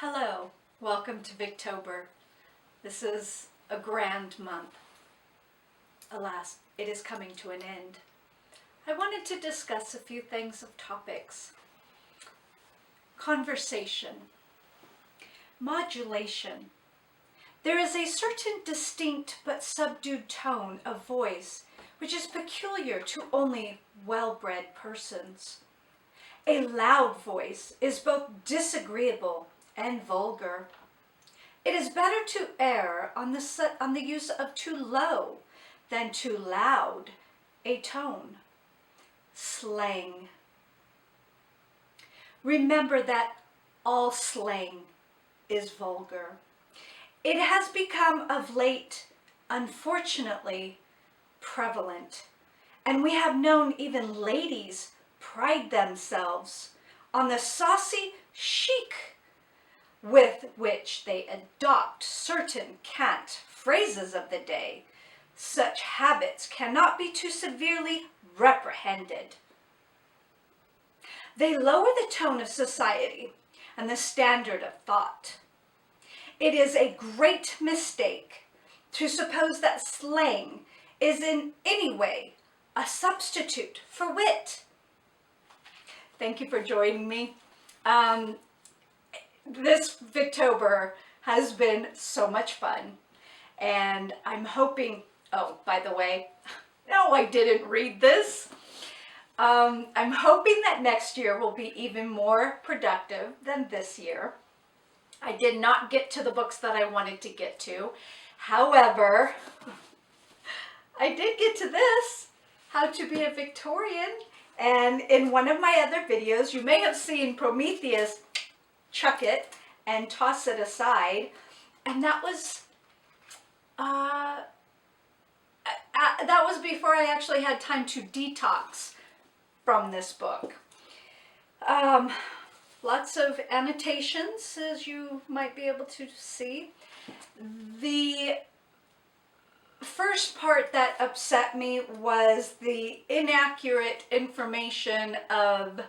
Hello, welcome to Victober. This is a grand month. Alas, it is coming to an end. I wanted to discuss a few things of topics. Conversation. Modulation. There is a certain distinct but subdued tone of voice which is peculiar to only well-bred persons. A loud voice is both disagreeable and vulgar. It is better to err on the use of too low than too loud a tone. Slang. Remember that all slang is vulgar. It has become of late, unfortunately, prevalent, and we have known even ladies pride themselves on the saucy chic with which they adopt certain cant phrases of the day. Such habits cannot be too severely reprehended. They lower the tone of society and the standard of thought. It is a great mistake to suppose that slang is in any way a substitute for wit. Thank you for joining me. This Victober has been so much fun, and I'm hoping, oh, by the way, no, I didn't read this. I'm hoping that next year will be even more productive than this year. I did not get to the books that I wanted to get to. However, I did get to this, How to Be a Victorian. And in one of my other videos, you may have seen Prometheus chuck it and toss it aside. And that was before I actually had time to detox from this book. Lots of annotations, as you might be able to see. The first part that upset me was the inaccurate information of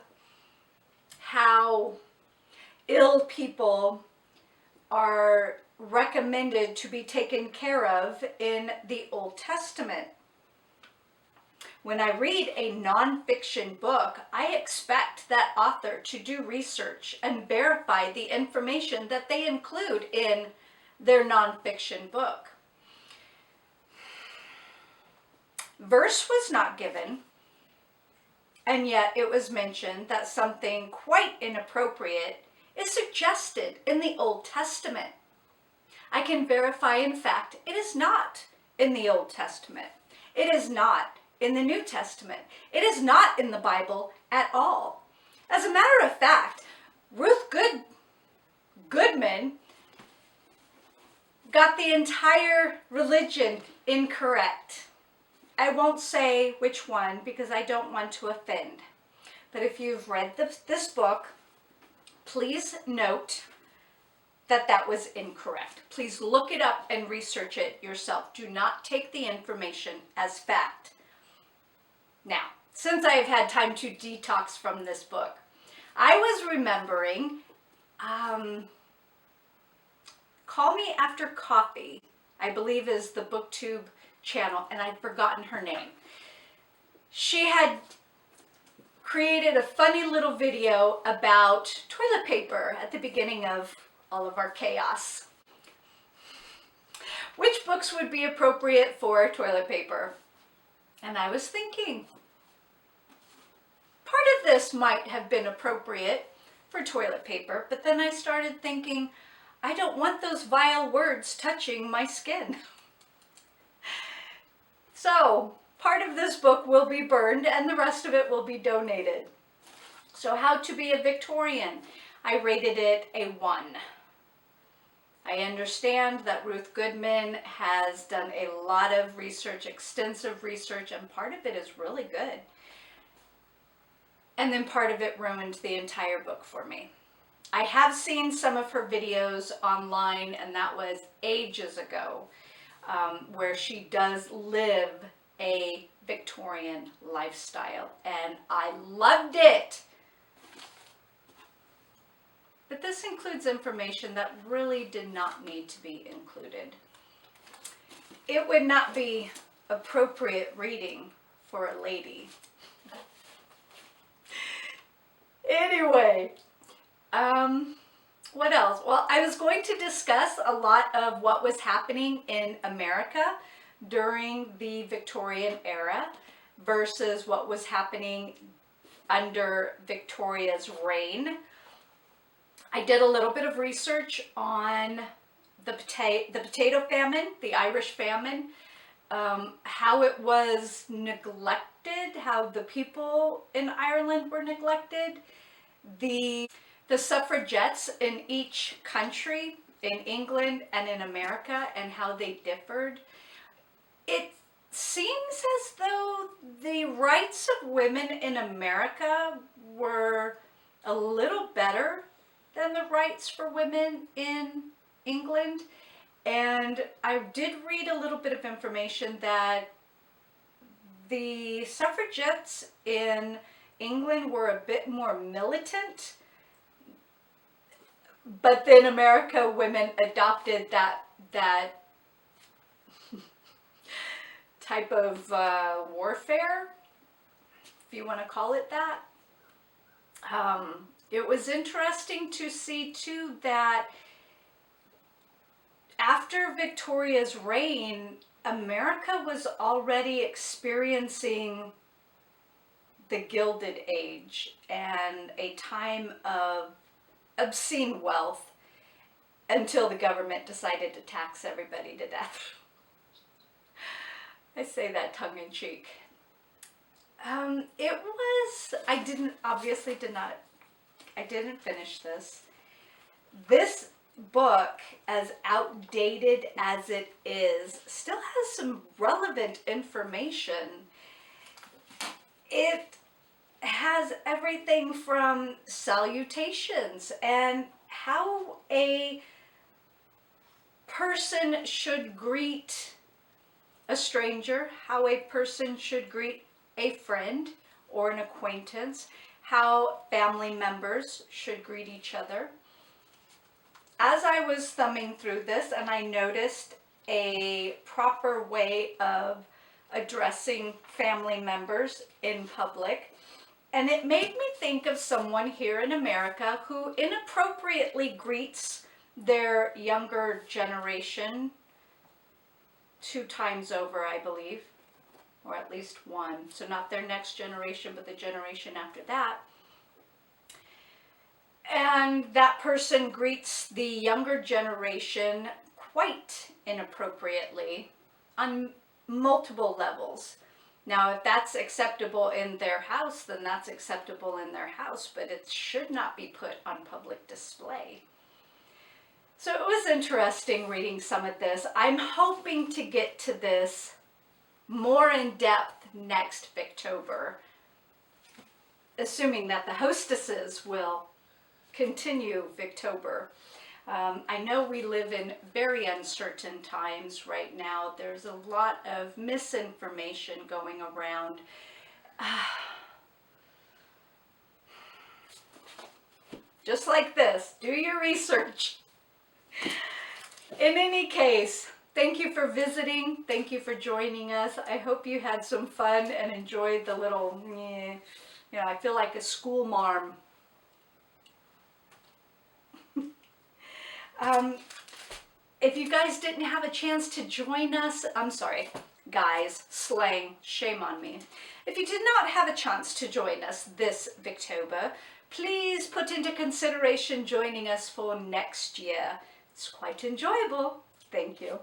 how ill people are recommended to be taken care of in the Old Testament. When I read a nonfiction book, I expect that author to do research and verify the information that they include in their nonfiction book. Verse was not given, and yet it was mentioned that something quite inappropriate is suggested in the Old Testament. I can verify, in fact, it is not in the Old Testament. It is not in the New Testament. It is not in the Bible at all. As a matter of fact, Ruth Goodman got the entire religion incorrect. I won't say which one because I don't want to offend. But if you've read this book, please note that that was incorrect. Please look it up and research it yourself. Do not take the information as fact. Now, since I have had time to detox from this book, I was remembering CallMeAfterCoffee, I believe is the Booktube channel, and I'd forgotten her name. She had created a funny little video about toilet paper at the beginning of all of our chaos. Which books would be appropriate for toilet paper? And I was thinking, part of this might have been appropriate for toilet paper, but then I started thinking, I don't want those vile words touching my skin. So, part of this book will be burned and the rest of it will be donated. So, How to Be a Victorian. I rated it a 1. I understand that Ruth Goodman has done a lot of research, extensive research, and part of it is really good. And then part of it ruined the entire book for me. I have seen some of her videos online, and that was ages ago, where she does live a Victorian lifestyle, and I loved it. but this includes information that really did not need to be included. It would not be appropriate reading for a lady. Anyway, what else? Well, I was going to discuss a lot of what was happening in America during the Victorian era versus what was happening under Victoria's reign. I did a little bit of research on the potato famine, the Irish famine, how it was neglected, how the people in Ireland were neglected, the suffragettes in each country, in England and in America, and how they differed. It seems as though the rights of women in America were a little better than the rights for women in England. And I did read a little bit of information that the suffragettes in England were a bit more militant, but then America women adopted that type of warfare, if you want to call it that. It was interesting to see too that after Victoria's reign, America was already experiencing the Gilded Age and a time of obscene wealth until the government decided to tax everybody to death. I say that tongue-in-cheek. It was, I didn't finish this. This book, as outdated as it is, still has some relevant information. It has everything from salutations and how a person should greet a stranger, how a person should greet a friend or an acquaintance, how family members should greet each other. As I was thumbing through this, and I noticed a proper way of addressing family members in public, and it made me think of someone here in America who inappropriately greets their younger generation 2 times over, I believe, or at least one. So not their next generation, but the generation after that. And that person greets the younger generation quite inappropriately on multiple levels. Now, if that's acceptable in their house, then that's acceptable in their house, but it should not be put on public display. So it was interesting reading some of this. I'm hoping to get to this more in depth next Victober, assuming that the hostesses will continue Victober. I know we live in very uncertain times right now. There's a lot of misinformation going around. Just like this, do your research. In any case, thank you for visiting. Thank you for joining us. I hope you had some fun and enjoyed the little, I feel like a school marm. If you guys didn't have a chance to join us, I'm sorry, guys, slang, shame on me. If you did not have a chance to join us this Victober, please put into consideration joining us for next year. It's quite enjoyable. Thank you.